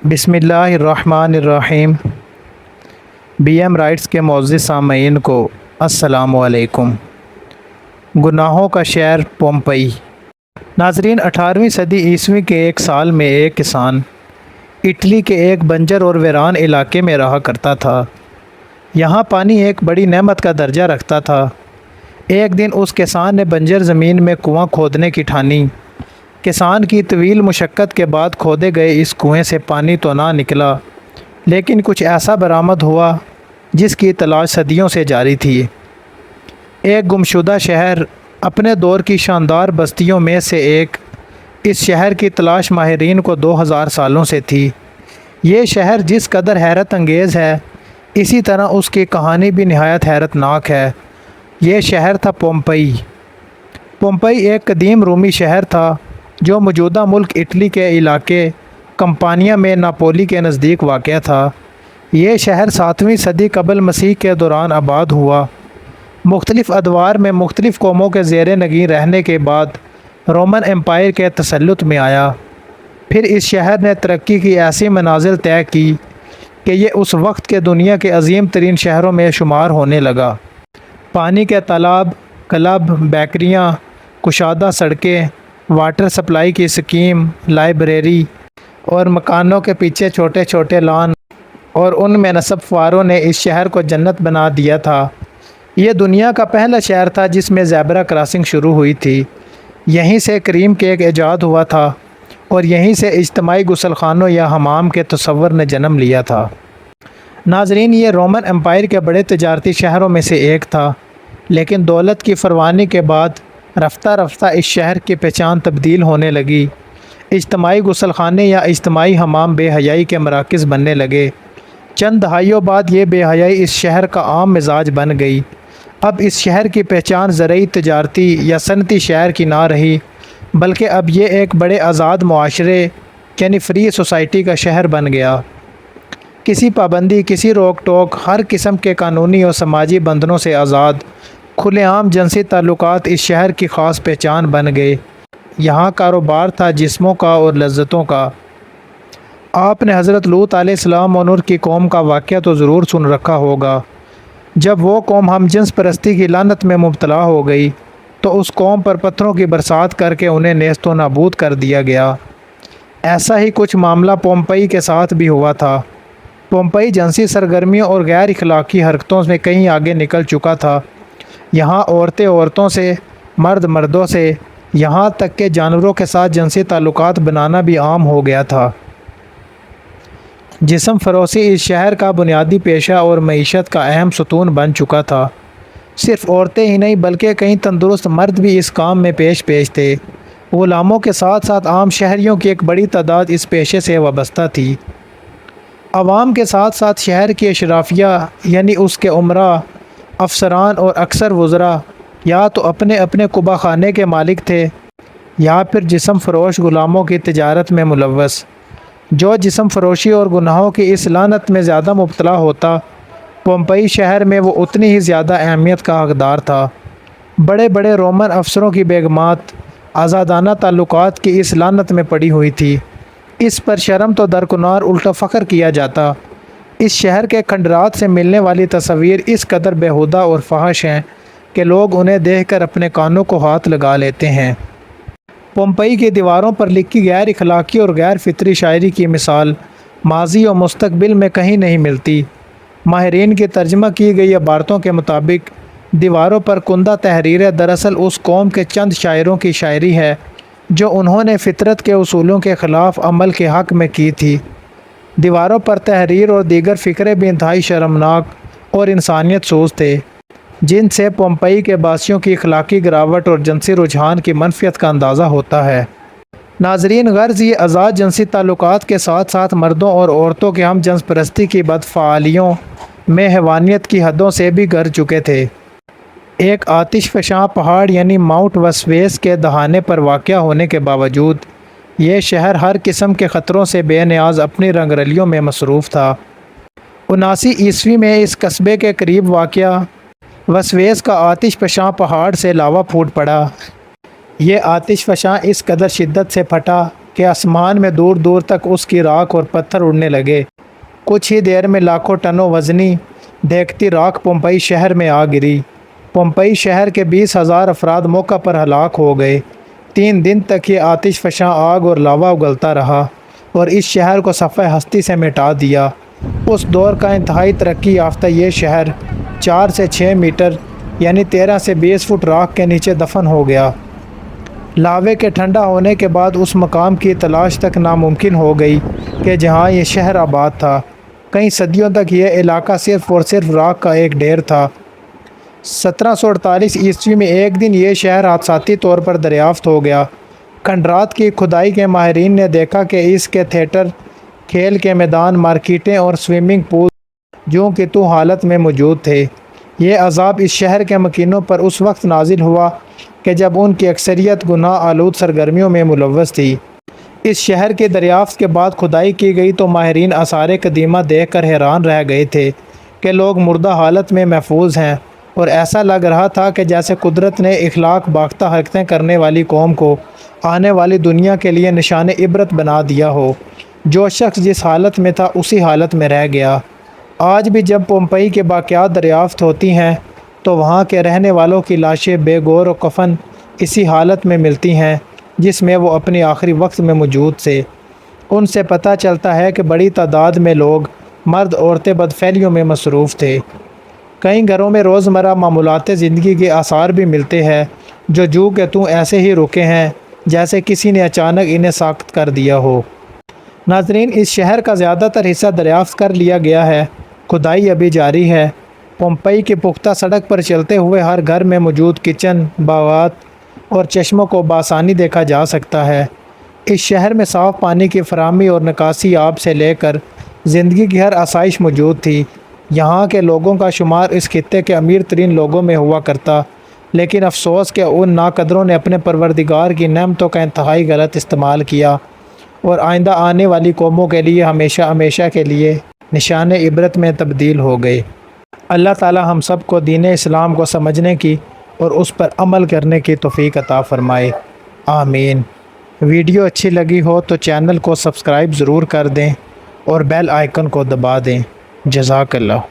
بسم اللہ الرحمن الرحیم۔ بی ایم رائٹس کے معزز سامعین کو السلام علیکم۔ گناہوں کا شہر پومپئی۔ ناظرین، 18ویں صدی عیسوی کے ایک سال میں ایک کسان اٹلی کے ایک بنجر اور ویران علاقے میں رہا کرتا تھا۔ یہاں پانی ایک بڑی نعمت کا درجہ رکھتا تھا۔ ایک دن اس کسان نے بنجر زمین میں کنواں کھودنے کی ٹھانی۔ کسان کی طویل مشقت کے بعد کھودے گئے اس کنویں سے پانی تو نہ نکلا، لیکن کچھ ایسا برآمد ہوا جس کی تلاش صدیوں سے جاری تھی۔ ایک گمشدہ شہر، اپنے دور کی شاندار بستیوں میں سے ایک۔ اس شہر کی تلاش ماہرین کو 2000 سالوں سے تھی۔ یہ شہر جس قدر حیرت انگیز ہے، اسی طرح اس کی کہانی بھی نہایت حیرت ناک ہے۔ یہ شہر تھا پومپئی۔ پومپئی ایک قدیم رومی شہر تھا جو موجودہ ملک اٹلی کے علاقے کمپانیا میں ناپولی کے نزدیک واقع تھا۔ یہ شہر 7ویں صدی قبل مسیح کے دوران آباد ہوا۔ مختلف ادوار میں مختلف قوموں کے زیر نگین رہنے کے بعد رومن امپائر کے تسلط میں آیا۔ پھر اس شہر نے ترقی کی ایسی منازل طے کی کہ یہ اس وقت کے دنیا کے عظیم ترین شہروں میں شمار ہونے لگا۔ پانی کے تالاب، کلب، بیکریاں، کشادہ سڑکیں، واٹر سپلائی کی اسکیم، لائبریری اور مکانوں کے پیچھے چھوٹے چھوٹے لان اور ان میں نصب فواروں نے اس شہر کو جنت بنا دیا تھا۔ یہ دنیا کا پہلا شہر تھا جس میں زیبرا کراسنگ شروع ہوئی تھی۔ یہیں سے کریم کیک ایجاد ہوا تھا اور یہیں سے اجتماعی غسل خانوں یا حمام کے تصور نے جنم لیا تھا۔ ناظرین، یہ رومن امپائر کے بڑے تجارتی شہروں میں سے ایک تھا، لیکن دولت کی فراوانی کے بعد رفتہ رفتہ اس شہر کی پہچان تبدیل ہونے لگی۔ اجتماعی غسل خانے یا اجتماعی حمام بے حیائی کے مراکز بننے لگے۔ چند دہائیوں بعد یہ بے حیائی اس شہر کا عام مزاج بن گئی۔ اب اس شہر کی پہچان زرعی، تجارتی یا صنعتی شہر کی نہ رہی، بلکہ اب یہ ایک بڑے آزاد معاشرے یعنی فری سوسائٹی کا شہر بن گیا۔ کسی پابندی، کسی روک ٹوک، ہر قسم کے قانونی اور سماجی بندھنوں سے آزاد، کھلے عام جنسی تعلقات اس شہر کی خاص پہچان بن گئے۔ یہاں کاروبار تھا جسموں کا اور لذتوں کا۔ آپ نے حضرت لوط علیہ السلام اور نوح کی قوم کا واقعہ تو ضرور سن رکھا ہوگا۔ جب وہ قوم ہم جنس پرستی کی لعنت میں مبتلا ہو گئی تو اس قوم پر پتھروں کی برسات کر کے انہیں نیست و نابود کر دیا گیا۔ ایسا ہی کچھ معاملہ پومپئی کے ساتھ بھی ہوا تھا۔ پومپئی جنسی سرگرمیوں اور غیر اخلاقی حرکتوں میں کہیں آگے نکل چکا تھا۔ یہاں عورتیں عورتوں سے، مرد مردوں سے، یہاں تک کہ جانوروں کے ساتھ جنسی تعلقات بنانا بھی عام ہو گیا تھا۔ جسم فروشی اس شہر کا بنیادی پیشہ اور معیشت کا اہم ستون بن چکا تھا۔ صرف عورتیں ہی نہیں بلکہ کئی تندرست مرد بھی اس کام میں پیش تھے۔ غلاموں کے ساتھ ساتھ عام شہریوں کی ایک بڑی تعداد اس پیشے سے وابستہ تھی۔ عوام کے ساتھ ساتھ شہر کی اشرافیہ یعنی اس کے امراء، افسران اور اکثر وزراء یا تو اپنے اپنے قبہ خانے کے مالک تھے یا پھر جسم فروش غلاموں کی تجارت میں ملوث۔ جو جسم فروشی اور گناہوں کی اس لعنت میں زیادہ مبتلا ہوتا، پومپئی شہر میں وہ اتنی ہی زیادہ اہمیت کا حقدار تھا۔ بڑے بڑے رومن افسروں کی بیگمات آزادانہ تعلقات کی اس لعنت میں پڑی ہوئی تھی۔ اس پر شرم تو درکنار الٹا فخر کیا جاتا۔ اس شہر کے کھنڈرات سے ملنے والی تصاویر اس قدر بیہودہ اور فحش ہیں کہ لوگ انہیں دیکھ کر اپنے کانوں کو ہاتھ لگا لیتے ہیں۔ پومپئی کی دیواروں پر لکھی غیر اخلاقی اور غیر فطری شاعری کی مثال ماضی اور مستقبل میں کہیں نہیں ملتی۔ ماہرین کی ترجمہ کی گئی عبارتوں کے مطابق دیواروں پر کندہ تحریریں دراصل اس قوم کے چند شاعروں کی شاعری ہے جو انہوں نے فطرت کے اصولوں کے خلاف عمل کے حق میں کی تھی۔ دیواروں پر تحریر اور دیگر فقرے بھی انتہائی شرمناک اور انسانیت سوز تھے، جن سے پومپئی کے باسیوں کی اخلاقی گراوٹ اور جنسی رجحان کی منفیت کا اندازہ ہوتا ہے۔ ناظرین، غرض یہ آزاد جنسی تعلقات کے ساتھ ساتھ مردوں اور عورتوں کے ہم جنس پرستی کی بدفعالیوں میں حیوانیت کی حدوں سے بھی گر چکے تھے۔ ایک آتش فشاں پہاڑ یعنی ماؤنٹ وسویس کے دہانے پر واقع ہونے کے باوجود یہ شہر ہر قسم کے خطروں سے بے نیاز اپنی رنگ رلیوں میں مصروف تھا۔ 79 عیسوی میں اس قصبے کے قریب واقع وسویس کا آتش فشاں پہاڑ سے لاوا پھوٹ پڑا۔ یہ آتش فشاں اس قدر شدت سے پھٹا کہ آسمان میں دور دور تک اس کی راکھ اور پتھر اڑنے لگے۔ کچھ ہی دیر میں لاکھوں ٹنوں وزنی دیکھتی راکھ پومپئی شہر میں آ گری۔ پومپئی شہر کے 20,000 افراد موقع پر ہلاک ہو گئے۔ 3 دن تک یہ آتش فشاں آگ اور لاوا اگلتا رہا اور اس شہر کو صفحہ ہستی سے مٹا دیا۔ اس دور کا انتہائی ترقی یافتہ یہ شہر 4 سے 6 میٹر یعنی 13 سے 20 فٹ راکھ کے نیچے دفن ہو گیا۔ لاوے کے ٹھنڈا ہونے کے بعد اس مقام کی تلاش تک ناممکن ہو گئی کہ جہاں یہ شہر آباد تھا۔ کئی صدیوں تک یہ علاقہ صرف اور صرف راکھ کا ایک ڈھیر تھا۔ 1748 عیسوی میں ایک دن یہ شہر حادثاتی طور پر دریافت ہو گیا۔ کھنڈرات کی کھدائی کے ماہرین نے دیکھا کہ اس کے تھیٹر، کھیل کے میدان، مارکیٹیں اور سوئمنگ پول جوں کی توں حالت میں موجود تھے۔ یہ عذاب اس شہر کے مکینوں پر اس وقت نازل ہوا کہ جب ان کی اکثریت گناہ آلود سرگرمیوں میں ملوث تھی۔ اس شہر کی دریافت کے بعد کھدائی کی گئی تو ماہرین آثار قدیمہ دیکھ کر حیران رہ گئے تھے کہ لوگ مردہ حالت میں محفوظ ہیں اور ایسا لگ رہا تھا کہ جیسے قدرت نے اخلاق باختہ حرکتیں کرنے والی قوم کو آنے والی دنیا کے لیے نشان عبرت بنا دیا ہو۔ جو شخص جس حالت میں تھا اسی حالت میں رہ گیا۔ آج بھی جب پومپئی کے باقیات دریافت ہوتی ہیں تو وہاں کے رہنے والوں کی لاشیں بے گور و کفن اسی حالت میں ملتی ہیں جس میں وہ اپنی آخری وقت میں موجود تھے۔ ان سے پتہ چلتا ہے کہ بڑی تعداد میں لوگ، مرد عورتیں بدفعلیوں میں مصروف تھے۔ کئی گھروں میں روزمرہ معمولات زندگی کے آثار بھی ملتے ہیں جو جوں کہ توں ایسے ہی رکے ہیں جیسے کسی نے اچانک انہیں ساخت کر دیا ہو۔ ناظرین، اس شہر کا زیادہ تر حصہ دریافت کر لیا گیا ہے۔ کھدائی ابھی جاری ہے۔ پومپئی کی پختہ سڑک پر چلتے ہوئے ہر گھر میں موجود کچن، باغات اور چشموں کو بآسانی دیکھا جا سکتا ہے۔ اس شہر میں صاف پانی کی فراہمی اور نکاسی آب سے لے کر زندگی کی ہر آسائش موجود تھی۔ یہاں کے لوگوں کا شمار اس خطے کے امیر ترین لوگوں میں ہوا کرتا، لیکن افسوس کہ ان ناقدروں نے اپنے پروردگار کی نعمتوں کا انتہائی غلط استعمال کیا اور آئندہ آنے والی قوموں کے لیے ہمیشہ ہمیشہ کے لیے نشان عبرت میں تبدیل ہو گئے۔ اللہ تعالی ہم سب کو دین اسلام کو سمجھنے کی اور اس پر عمل کرنے کی توفیق عطا فرمائے، آمین۔ ویڈیو اچھی لگی ہو تو چینل کو سبسکرائب ضرور کر دیں اور بیل آئیکن کو دبا دیں۔ جزاک اللہ۔